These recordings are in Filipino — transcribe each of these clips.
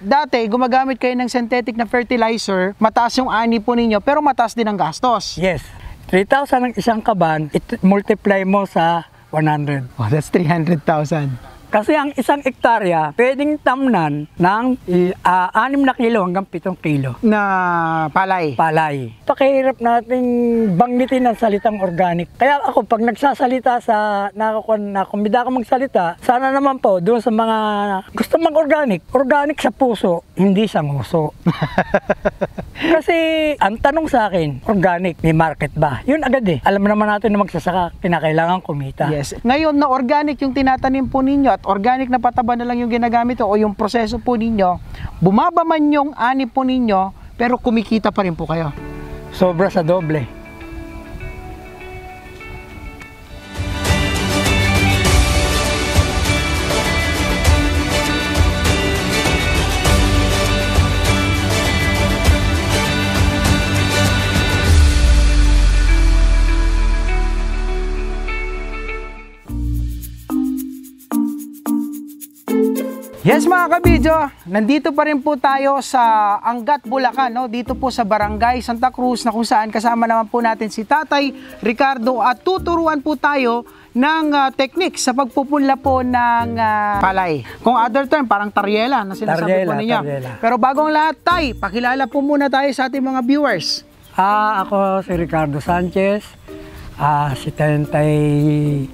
Dati, gumagamit kayo ng synthetic na fertilizer, mataas yung ani po ninyo, pero mataas din ang gastos. Yes. 3,000 ang isang kaban, multiply mo sa 100. Oh, that's 300,000. Kasi ang isang hektarya, pwedeng tamnan ng 6 na kilo hanggang 7 kilo. Na palay. Palay. Pakihirap nating banggitin ang salitang organic. Kaya ako, pag nagsasalita sa nakumbida ko magsalita, sana naman po doon sa mga gusto mag-organic. Organic sa puso, hindi sa nguso. Kasi ang tanong sa akin, organic, may market ba? Yun agad eh. Alam naman natin na magsasaka, kinakailangan kumita. Yes. Ngayon na organic yung tinatanim po ninyo at organic na pataba na lang yung ginagamit o yung proseso po ninyo, bumaba man yung ani po ninyo, pero kumikita pa rin po kayo. Sobra sa doble. Yes mga kabidyo, nandito pa rin po tayo sa Angat, Bulacan, no? Dito po sa Barangay Santa Cruz na kung saan kasama naman po natin si Tatay Ricardo at tuturuan po tayo ng techniques sa pagpupunla po ng palay. Kung other term, parang taryela na sinasabi po ninyo. Taryela. Pero bagong lahat, Tay, pakilala po muna tayo sa ating mga viewers. Ako si Ricardo Sanchez, 70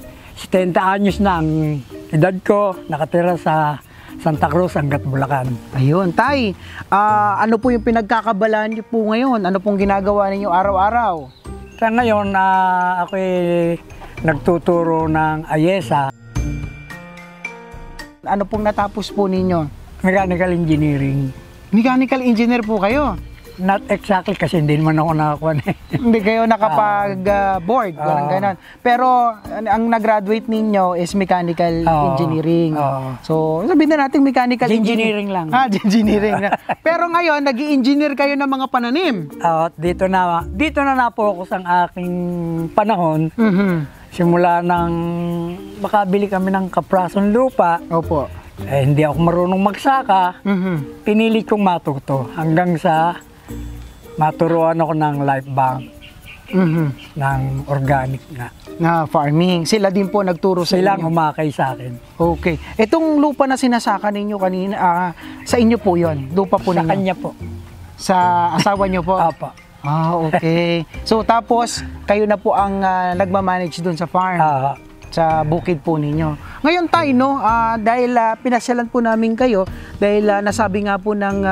anyos na ang edad ko, nakatira sa Santa Cruz, Angat, Bulacan. Ayun, Tay, ano po yung pinagkakabalaan niyo po ngayon? Ano pong ginagawa ninyo araw-araw? Sa ngayon, ako'y nagtuturo ng ayesa. Ano pong natapos po ninyo? Mechanical engineering. Mechanical engineer po kayo? Not exactly kasi hindi naman ako nakakuha eh. Hindi kayo nakapag-board, ganon. Pero ang nag-graduate ninyo is mechanical engineering. So, sabihin na natin mechanical engineering lang. Engineering na. Pero ngayon, nag-i-engineer kayo ng mga pananim. Dito na napokus ang aking panahon. Simula nang makabili kami ng kaprasong lupa. Opo. Hindi ako marunong magsaka. Pinili kong matuto hanggang sa maturuan ako ng life bank ng organic na farming. Sila din po nagturo sa Silang inyo? umakay sa akin. Okay. Itong lupa na sinasaka ninyo kanina, sa inyo po yon, lupa po Sa ninyo? kanya po. Sa asawa nyo po? Apa. Okay. So tapos, kayo na po ang nagmamanage doon sa farm? Sa bukid po ninyo. Ngayon tayo, no, dahil pinasyalan po namin kayo, dahil nasabi nga po ng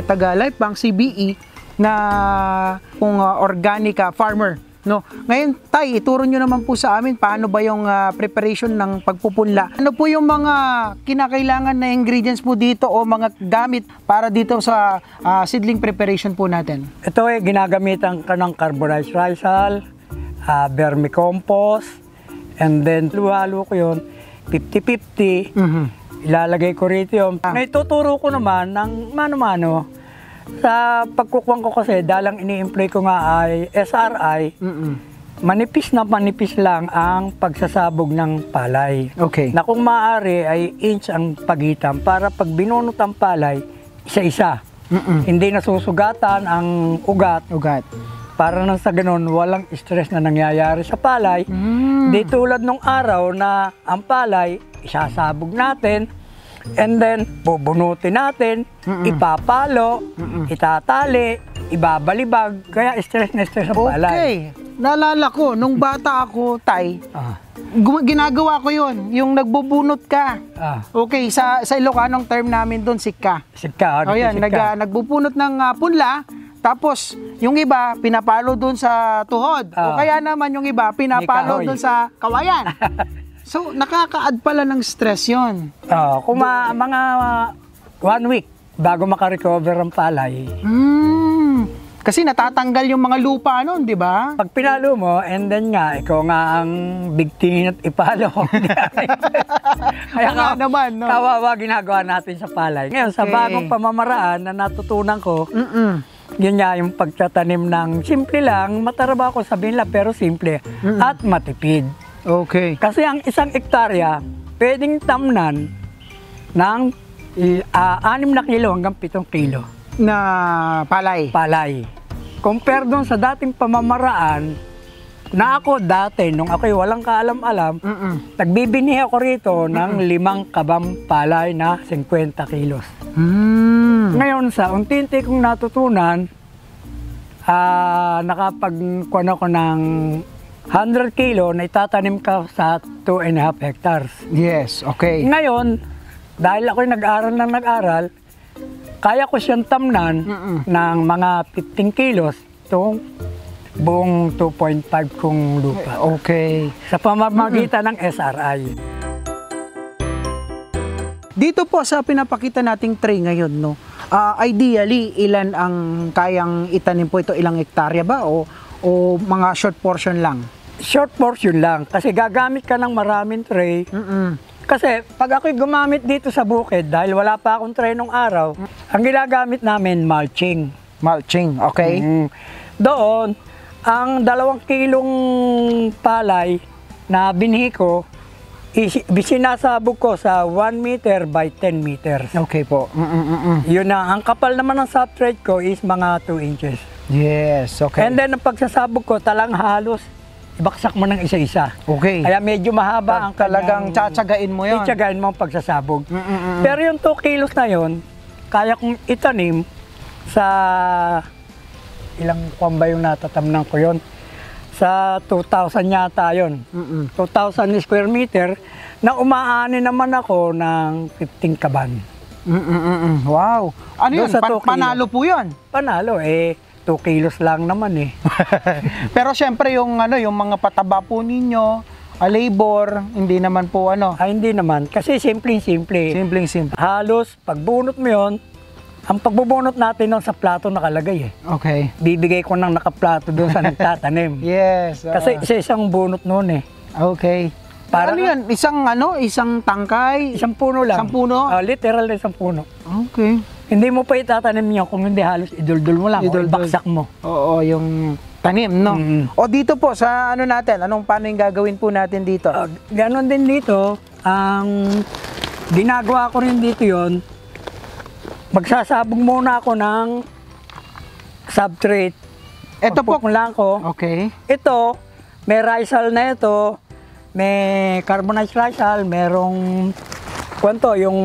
taga Life Bank, CBE, na kung organic farmer. No? Ngayon tayo, ituro nyo naman po sa amin paano ba yung preparation ng pagpupunla. Ano po yung mga kinakailangan na ingredients po dito o mga gamit para dito sa seedling preparation po natin? Ito ginagamitan ka ng carborized rice hull, vermicompost, and then halo ko yun, 50-50. Ilalagay ko rito yun. Naituturo ko naman ng mano-mano. Sa pagkukuhan ko kasi, dalang ini-employ ko nga ay SRI, manipis lang ang pagsasabog ng palay. Okay. Na kung maaari ay inch ang pagitan para pag binunot ang palay, isa-isa. Hindi nasusugatan ang ugat. Para nang sa ganun, walang stress na nangyayari sa palay. Di tulad nung araw na ang palay, isasabog natin, and then bubunutin natin, ipapalo, itatali, ibabalibag, kaya stress na stress ang palay. Okay. Naalala ko, nung bata ako, Tay, ginagawa ko yun, yung nagbubunot ka. Okay, sa Ilocanong term namin doon, sikka. Sikka. O yan, nagbubunot ng punla, tapos yung iba, pinapalo doon sa tuhod. O kaya naman yung iba, pinapalo doon sa kawayan. So, nakaka-add pala ng stress yun. Kung mga 1 week bago makarecover ang palay. Kasi natatanggal yung mga lupa nun, di ba? Pag pinalo mo, and then nga, ikaw nga ang bigtingin at ipalo. Kaya nga naman, no? Kawawa ginagawa natin sa palay. Ngayon, sa bagong pamamaraan na natutunan ko, yun nga yung pagtatanim ng simple lang, mataraba ko sabihin lang, pero simple at matipid. Okay. Kasi ang isang hektarya, pwedeng tamnan ng 6 na kilo hanggang 7 kilo Na palay. palay. Compare doon sa dating pamamaraan, na ako dati, nung ako'y walang kaalam-alam, nagbibini ako rito ng 5 kabang palay na 50 kilos. Ngayon, sa unti-unti kong natutunan, nakapagkuhan ako ng 100 kilo na itatanim ka sa 2.5 hectares. Yes, okay. Ngayon, dahil ako'y nag-aral, kaya ko siyang tamnan ng mga 15 kilos itong buong 2.5 kong lupa. Okay. Sa pamamagitan ng SRI. Dito po sa pinapakita nating tray ngayon, no? Ideally, ilan ang kayang itanim po ito? Ilang hektarya ba? O mga short portion lang? Short portion lang. Kasi gagamit ka ng maraming tray. Kasi pag ako'y gumamit dito sa bukid, dahil wala pa akong tray nung araw, ang ginagamit namin, mulching. Mulching, okay. Doon, ang 2 kilong palay na binhi ko, sinasabog ko sa 1 meter by 10 meters. Okay po. Yun na, ang kapal naman ng substrate ko is mga 2 inches. Yes, okay. And then, ang pagsasabog ko, talang halos, ibaksak mo ng isa-isa. Okay. Kaya medyo mahaba ang Talagang tsatsagain mo yun. Tsatsagain mo ang pagsasabog. Pero yung 2 kilos na yun, kaya kong itanim sa ilang kwan ba yung natatamnan ko yun? Sa 2,000 yata yun. 2,000 square meter na umaani naman ako ng 15 kaban. Wow. Ano yun? Doon sa 2 kilo. Panalo po yun. Panalo 2 kilos lang naman Pero syempre yung yung mga pataba po ninyo, labor, hindi naman po hindi naman. Kasi simpleng-simple. Simpleng-simple. Halos, pagbunot mo yun, ang pagbubunot natin nun sa plato nakalagay Okay. Bibigay ko ng nakaplato doon sa nagtatanim. Yes. Kasi isa-isang bunot noon Okay. Para ano yan? Isang tangkay? Isang puno lang. Isang puno? Literal na isang puno. Okay. Hindi mo pa itatanim niya kung hindi halos iduldul mo lang o ibaksak mo. Oo, yung tanim, no? O dito po, sa natin, paano yung gagawin po natin dito? Ganon din dito, ang ginagawa ko rin dito yon. Magsasabog muna ako ng substrate. Ito po. Pagpupula ko. Okay. Ito, may risal na ito. May carbonized risal. Merong, yung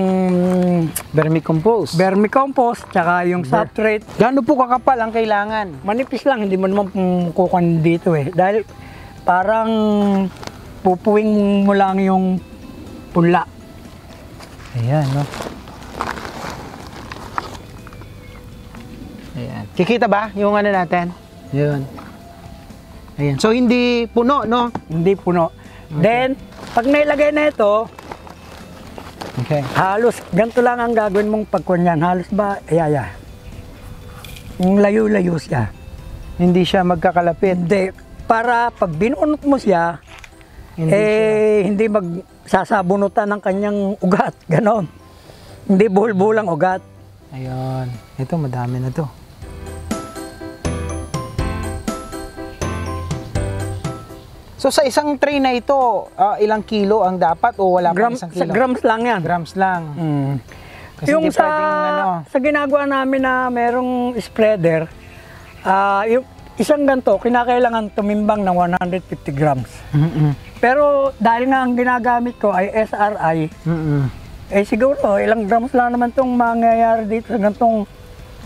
vermicompost. Vermicompost, tsaka yung substrate. Gaano po kakapal ang kailangan? Manipis lang, hindi mo naman kukuhan dito Dahil parang pupuwing mo lang yung punla. Ayan, no? Ayan. Kikita ba yung natin? Yun. Ayan. So, hindi puno, no? Hindi puno. Okay. Then, pag nailagay na ito, halos, ganito lang ang gagawin mong pagkunyan. Halos ba, yung layo-layo siya. Hindi siya magkakalapit. Hindi. Para pag binunot mo siya, hindi magsasabunutan ng kanyang ugat. Ganon. Hindi buhol-bulang ugat. Ayun. Ito, madami na to. So sa isang tray na ito, ilang kilo ang dapat o wala pang isang kilo? Sa grams lang yan. Grams lang. Kasi yung hindi pwedeng, sa ginagawa namin na merong spreader, yung isang ganito, kinakailangan tumimbang ng 150 grams. Pero dahil nga ang ginagamit ko ay SRI, siguro ilang grams lang naman itong mangyayari dito sa ganitong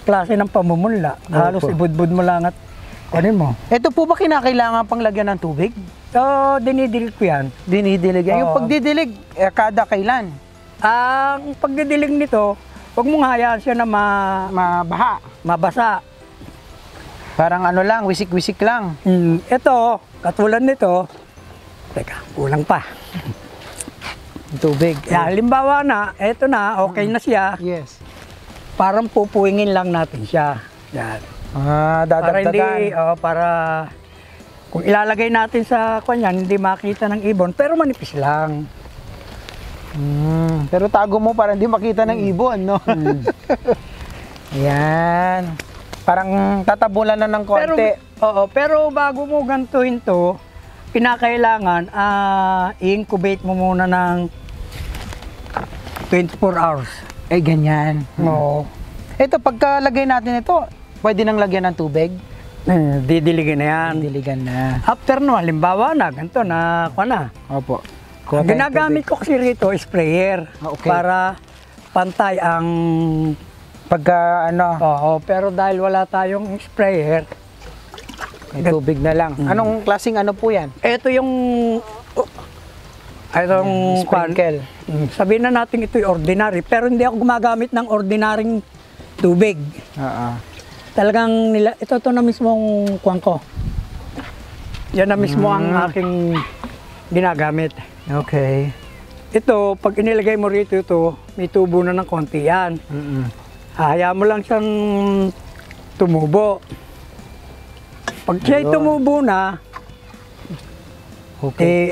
klase ng pamumula. Halos ibudbud mo lang at kunin mo. Ito po ba kinakailangan pang lagyan ng tubig? So, dinidilig ko yan. Dinidilig yan. Yung pagdidilig, kada kailan? Ang pagdidilig nito, huwag mong hayaan siya na mabasa. Parang lang, wisik-wisik lang. Ito, katulad nito, teka, kulang pa. Tubig. Halimbawa na, eto na, okay na siya. Yes. Parang pupuwingin lang natin siya. Yan. Dadagdagan. Para kung ilalagay natin sa kanyan, hindi makita ng ibon, pero manipis lang. Pero tago mo para hindi makita ng ibon, no? Yan. Parang tatabulan na ng konti. Pero bago mo gantuhin to, pinakailangan i-incubate mo muna ng 24 hours. Ay, ganyan. Oo. Ito, pagkalagay natin ito, pwede nang lagyan ng tubig? Didiligin na yan. Diligan na. After no, halimbawa na, ganito na, na. Opo. Ang ginagamit ko kasi rito, sprayer. Okay. Para pantay ang... Pagka ano, Oo, pero dahil wala tayong sprayer, may tubig na lang. Anong klaseng ano po yan? ito yung... Itong... Sprinkle. Sabihin na natin ito'y ordinary, pero hindi ako gumagamit ng ordinaryong tubig. Oo. Talagang ito na mismong kuwang ko. Yan na mismo ang aking ginagamit. Okay. Ito, pag inilagay mo rito ito, may tubo na ng konti yan. Hayaan mo lang siyang tumubo. Pag siya'y tumubo na,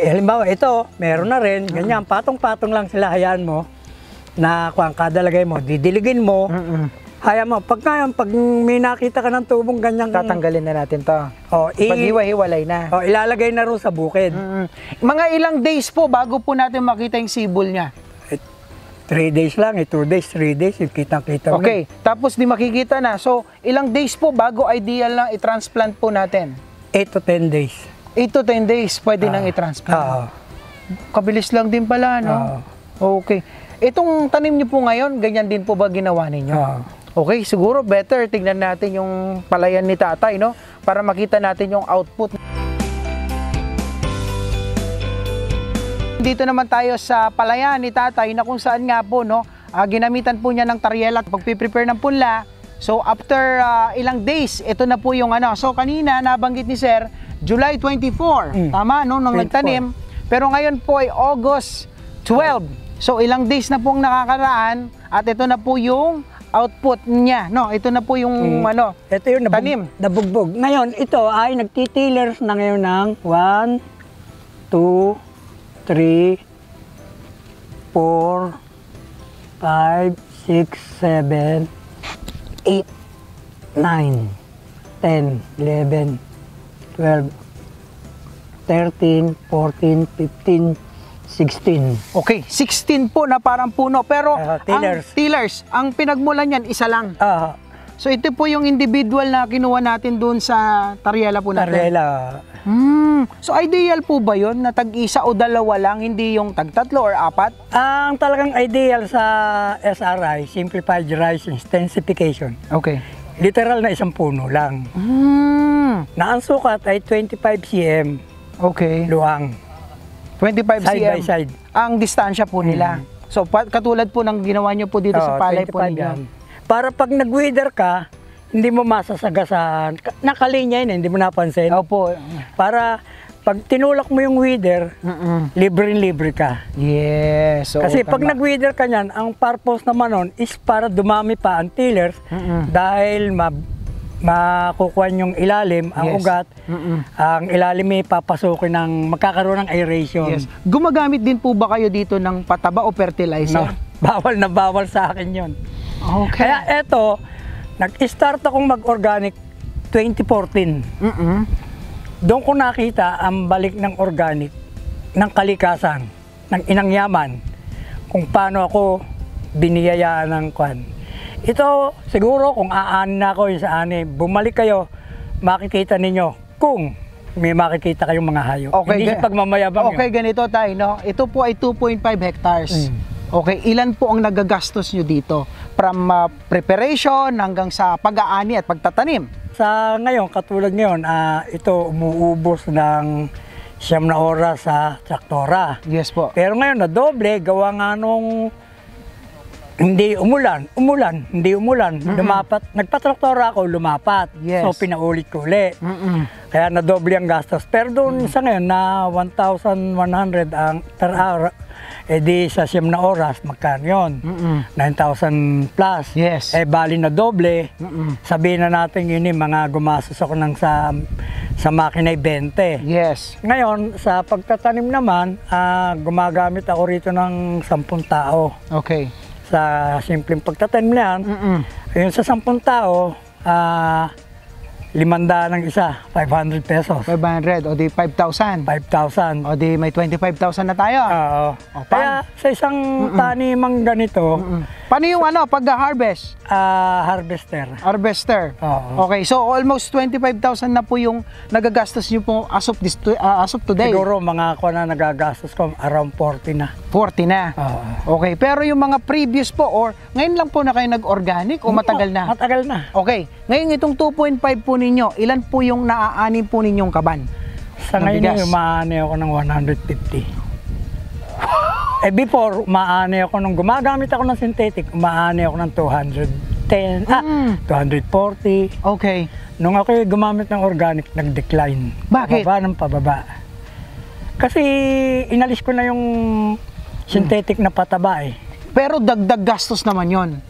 halimbawa ito, meron na rin, ganyan, patong-patong lang sila, hayaan mo, na kung kada lagay mo, didiligin mo, hayaan mo, pag may nakita ka ng tubong ganyan, Tatanggalin na natin to. pag Pag-hiwa-hiwalay na. ilalagay na rin sa bukid. Mga ilang days po bago po natin makita yung sibol niya? 3 days lang, 2 days, 3 days, kitang-kita mo. Okay, tapos di makikita na. So, ilang days po bago ideal na i-transplant po natin? 8 to 10 days. 8 to 10 days pwede nang i-transplant. Kabilis lang din pala, no? Okay. Itong tanim niyo po ngayon, ganyan din po ba ginawa ninyo? Okay, siguro better tignan natin yung palayan ni tatay, no? Para makita natin yung output. Dito naman tayo sa palayan ni tatay na kung saan nga po, no? Ginamitan po niya ng taryela at pagpiprepare ng punla. So after ilang days, ito na po yung ano. So kanina nabanggit ni Sir, July 24, tama, no? Nung 24. nagtanim. Pero ngayon po ay August 12. So ilang days na pong nakakaraan at ito na po yung output niya, no? Ito na po yung ano, ito yung tanim. Nabugbog. Ngayon, ito ay nagtitillers na ngayon ng 1, 2, 3, 4, 5, 6, 7, 8, 9, 10, 11, 12, 13, 14, 15, 16. Okay, 16 po na parang puno. Pero tillers. ang pinagmulan niyan, isa lang. Ah, So ito po yung individual na kinuha natin doon sa taryela po natin. Taryela. So ideal po ba yun na tag-isa o dalawa lang, hindi yung tag-tatlo or apat? Ang talagang ideal sa SRI, Simplified Rice Intensification, Okay. literal na isang puno lang. Na ang sukat ay 25 cm Okay. luwang. 25 Side cm by side. ang distansya po nila. So katulad po ng ginawa nyo po dito sa palay po 25 ninyo. yan. Para pag nag-weather ka, hindi mo masasagasan. Nakalinya yun, hindi mo napansin. Opo. Para pag tinulak mo yung weather, libre-libre ka. Yes. So, Kasi pag nag-weather ka niyan, ang purpose naman nun is para dumami pa ang tillers dahil makukuha yung ilalim, ang Yes. ugat, ang ilalim ay papasukin ng magkakaroon ng aeration. Yes. Gumagamit din po ba kayo dito ng pataba o fertilizer? No, bawal na bawal sa akin yon. Okay. Kaya eto, nag-start akong mag-organic 2014. Doon ko nakita ang balik ng organic, ng kalikasan, ng inang yaman, kung paano ako biniyayaan ng kwan. Ito, siguro kung aanin na ako yung sa ani, bumalik kayo, makikita ninyo kung may makikita kayong mga hayop. Okay, Hindi sa pagmamayabang okay, ganito tayo, no? Ito po ay 2.5 hectares. Okay, ilan po ang nagagastos nyo dito? From preparation hanggang sa pag-aani at pagtatanim? Sa ngayon, katulad ngayon, ito umuubos ng 9 na oras sa traktora. Yes po. Pero ngayon, na doble, gawa nga nung hindi umulan, hindi umulan. Lumapat, nagpatraktora ako, lumapat. Yes. So, pinaulit ko ulit. Kaya na doble ang gastos. Pero doon sa ngayon, na 1,100 ang per hour, di sa 9 na oras, magkano yun? 9,000 plus. Yes. Bali na doble. Sabihin na natin yun mga gumastos ako ng sa makina 20. Yes. Ngayon, sa pagtatanim naman, gumagamit ako rito ng 10 tao. Okay. Sa simpleng pagtatanim na yan, yun sa 10 tao, 500 ng isa, 500 pesos. 500 o di 5,000. 5,000. O di may 25,000 na tayo. Oo. O, Kaya sa isang tanimang ganito, Paano yung pag-harvest? Harvester. Harvester. Oo. Okay, so almost 25,000 na po yung nagagastos niyo po as of today. Siguro mga ako na nagagastos ko around 40 na. 40 na. Oo. Okay, pero yung mga previous po or ngayon lang po na kayo nag-organic o matagal na? Matagal na. Okay, ngayon itong 2.5 po ninyo, ilan po yung naaanin po ninyong kaban? Sa ngayon umaani ako ng 150. Before, umaani ako nung gumagamit ako ng synthetic, umaani ako ng 210, 240. Okay. Nung ako gumamit ng organic, nag-decline. Bakit? Pababa ng pababa. Kasi inalis ko na yung synthetic na pataba eh. Pero dagdag gastos naman yon.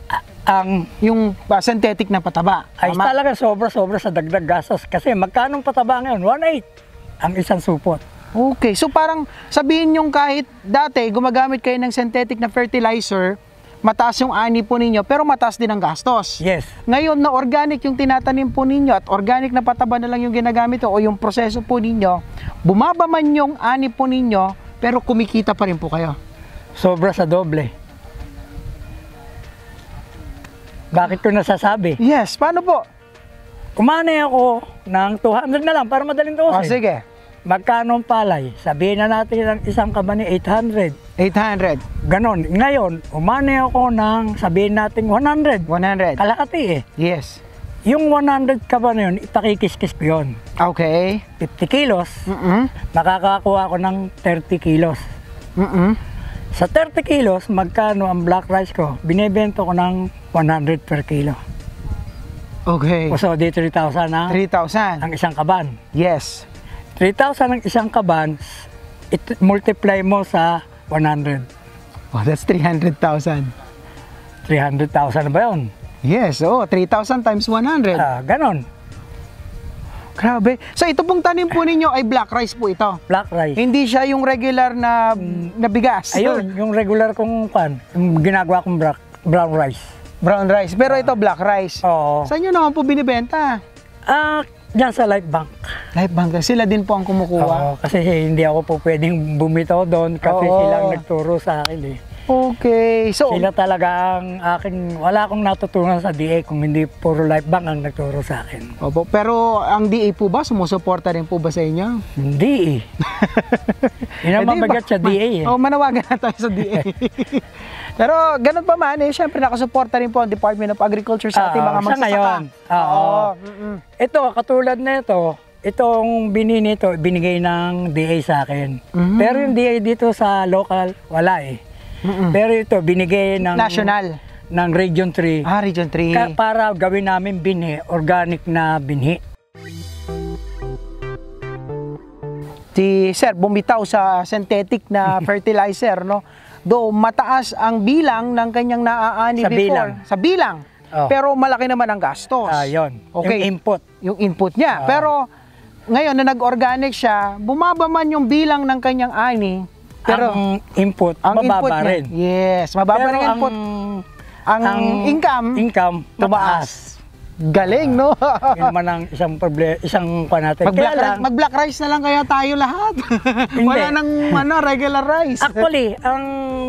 Yung synthetic na pataba. Ay talaga sobra-sobra sa dagdag gastos. Kasi magkano pataba ngayon? 1.8 ang isang supot. Okay, so parang sabihin nyo kahit dati gumagamit kayo ng synthetic na fertilizer, mataas yung ani po ninyo, pero mataas din ang gastos. Yes. Ngayon na organic yung tinatanim po ninyo at organic na pataba na lang yung ginagamit o yung proseso po ninyo, bumaba man yung ani po ninyo, pero kumikita pa rin po kayo. Sobra sa doble. Bakit ko nasasabi? Yes, paano po? Umani ako ng 200 na lang para madaling tuusin. Sige. Magkano ang palay? Sabihin na natin ang isang kaban ni 800. 800. Ganon. Ngayon, umani ako ng sabihin natin 100. 100. Kalahati eh. Yes. Yung 100 kaban na yun, ipakikis-kis ko yun. Okay. 50 kilos, makakakuha ako ng 30 kilos. Sa 30 kilos, magkano ang black rice ko? Binibento ko ng 100 per kilo. Okay. So, di 3,000 na 3,000. ang isang kaban. Yes. 3,000 ang isang kaban, multiply mo sa 100. Oh, that's 300,000. 300,000 na ba yun? Yes, 3,000 times 100. Ganon. Grabe. So ito pong tanim po ninyo ay black rice po ito. Black rice. Hindi siya yung regular na bigas. Ayun, yung regular kong yung ginagawa kong brown rice. Brown rice. Pero ito black rice. Oo. Saan nyo naman po binibenta? Diyan sa Life Bank. Life Bank. Sila din po ang kumukuha. Oo, kasi hindi ako po pwedeng bumitaw doon kasi silang nagturo sa akin eh. Okay. So, Sila talaga ang aking, wala akong natutunan sa DA kung hindi puro Life Bank ang nagturo sa akin. opo. Pero ang DA po ba, sumusuporta rin po ba sa inyo? Hindi eh. Yun ang mabagat sa DA eh. Manawagan na tayo sa DA. Pero ganun pa man eh, syempre nakasuporta rin po ang Department of Agriculture sa ating mga magsasaka. Sa ngayon. Oo. Ito, katulad nito, itong binigay ng DA sa akin. Pero yung DA dito sa local, wala eh. Pero ito, binigay ng National. Ng Region 3. Region 3. Para gawin namin binhi, organic na binhi. Si Sir bumitaw sa synthetic na fertilizer, no? Do mataas ang bilang ng kanyang naaani before. Sa bilang. Oh. Pero malaki naman ang gastos. Yun. Okay. Yung input. Yung input niya. Pero ngayon na nag-organic siya, bumaba man yung bilang ng kanyang ani. Pero ang input, mababa rin. Yes, mababa rin ang input. Ang income tumaas. Galing, no? Yun naman ang isang problema, isang natin. Mag-black rice na lang kaya tayo lahat. Wala nang regular rice. Actually, ang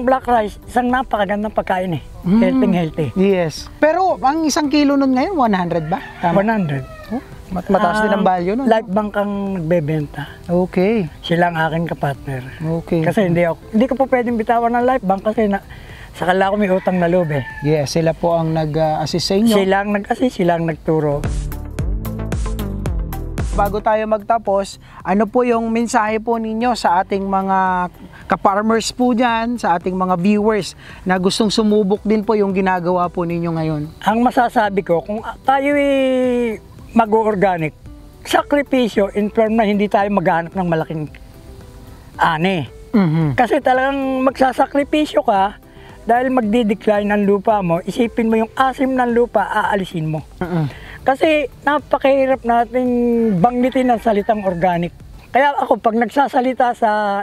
black rice, isang napakagandang pagkain eh. Healthy. Yes. Pero ang isang kilo nun ngayon, 100 ba? Tama? 100. Mataas din ang value nun. Life Bank ang nagbebenta. Okay. Sila ang aking kapartner. Okay. Kasi hindi ko po pwedeng bitawan ng Life Bank kasi sa kanila ako may utang na loob eh. Yes, sila po ang nag-assist sa inyo. Sila ang nag-assist, sila ang nagturo. Bago tayo magtapos, ano po yung mensahe po ninyo sa ating mga ka-farmers po dyan, sa ating mga viewers na gustong sumubok din po yung ginagawa po ninyo ngayon? Ang masasabi ko, kung tayo mag-organic, sakripisyo in term na hindi tayo maghanap ng malaking ani. Kasi talagang magsasakripisyo ka, dahil magdi-decline ang lupa mo, isipin mo yung asim ng lupa, aalisin mo. Kasi napakahirap nating banggitin ang salitang organic. Kaya ako, pag nagsasalita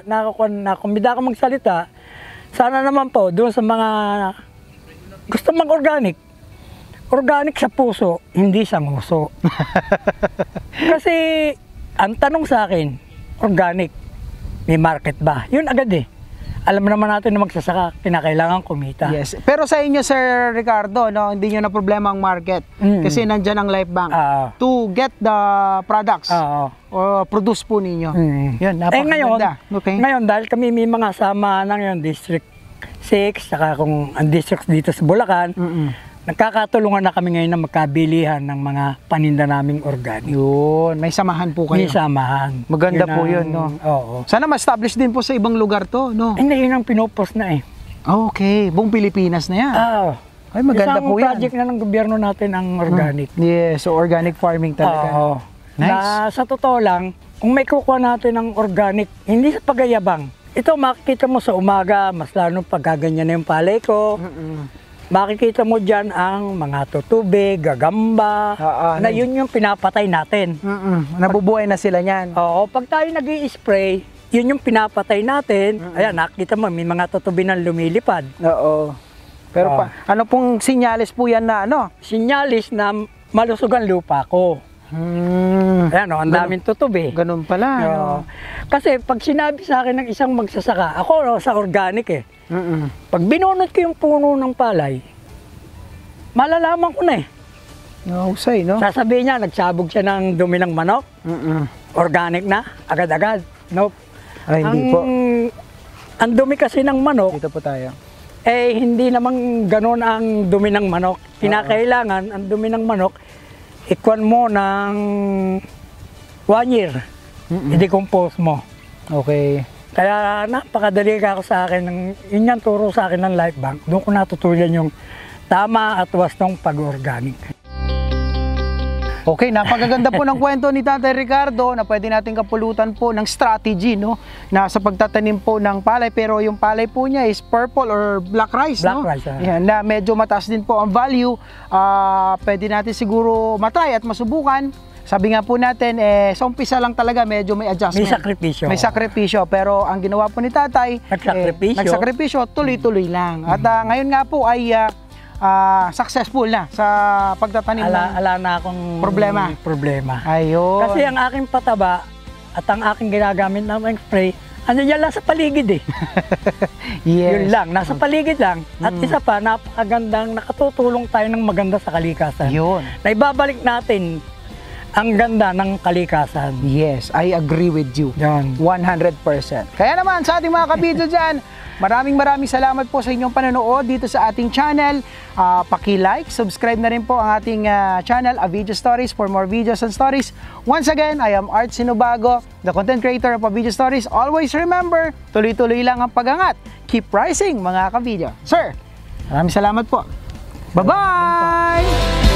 nakumbida ako magsalita, sana naman po, doon sa mga gusto mag-organic, organic sa puso, hindi sa nguso. Kasi, ang tanong sa akin, organic, may market ba? Yun agad eh. alam naman natin na magsasaka, kinakailangan kumita. Yes. Pero sa inyo, Sir Ricardo, no, hindi nyo na problema ang market. Kasi nandyan ang Life Bank to get the products or produce po ninyo. Yan, napakaganda. Ngayon, dahil kami may mga sama ng yung District 6, saka kung ang district dito sa Bulacan, nagkakatulungan na kami ngayon na magkabilihan ng mga paninda naming organic. Yun, may samahan po kayo. May samahan. Maganda po yun, no? Oo. Sana ma-establish din po sa ibang lugar to, no? Hindi, yun ang pinupost na eh. Okay, buong Pilipinas na yan. Ay, maganda po yan. Isang project na ng gobyerno natin ang organic. Yes, so organic farming talaga. Oo. Nice. Na sa totoo lang, kung may kukuha natin ng organic, hindi sa pagayabang. Ito makikita mo sa umaga, mas lalo pagkaganyan na yung palay ko. Makikita mo dyan ang mga tutubig, gagamba, na yun yung pinapatay natin. Nabubuhay na sila niyan. Oo, pag tayo nag-i-spray, yun yung pinapatay natin. Ayan, nakikita mo, may mga tutubi na lumilipad. Oo. Pero ano pong sinyalis po yan na ano? Sinyalis na malusog ang lupa ko. Ayan, ang daming tutubi. Ganun pala. Kasi pag sinabi sa akin ng isang magsasaka, ako sa organic eh. Pag binunot ko yung puno ng palay, malalaman ko na eh. Husay, no? Sasabihin niya, nagsabog siya ng dumi ng manok. Organic na, agad-agad. Nope. Ay, hindi po. Ang dumi kasi ng manok, Dito po tayo. eh hindi naman ganun ang dumi ng manok. Kinakailangan, ang dumi ng manok, ikuan mo ng 1 year. I-decompose mo. Okay. Kaya napakadali ka ako sa akin, yun yung turo sa akin ng Life Bank. Doon ko natutunan yung tama at wastong pag-organic. Okay, napakaganda po ng kwento ni Tatay Ricardo na pwede natin kapulutan po ng strategy, no? Na sa pagtatanim po ng palay, pero yung palay po niya is purple or black rice, no? Black rice, Yan, na medyo mataas din po ang value. Pwede natin siguro matry at masubukan. Sabi nga po natin, sa umpisa lang talaga medyo may adjustment. May sakripisyo. May sakripisyo, pero ang ginawa po ni Tatay, nagsakripisyo, tuloy-tuloy lang. At ngayon nga po ay successful na sa pagtatanim. Ala na akong problema. Ayun. Kasi ang aking pataba at ang aking ginagamit na spray, ano yan lang sa paligid eh. Yes. Yun lang, nasa paligid lang. At isa pa, napakagandang nakatutulong tayo ng maganda sa kalikasan. Yun. Na ibabalik natin ang ganda ng kalikasan. Yes, I agree with you. Yan. 100%. Kaya naman sa ating mga kabidyo dyan, maraming salamat po sa inyong panonood dito sa ating channel. Paki-like, subscribe na rin po ang ating channel, Avidyo Stories, for more videos and stories. Once again, I am Art Sinubago, the content creator of Avidyo Stories. Always remember, tuloy-tuloy lang ang pagangat. Keep rising, mga kabidyo. Sir, maraming salamat po. Bye-bye!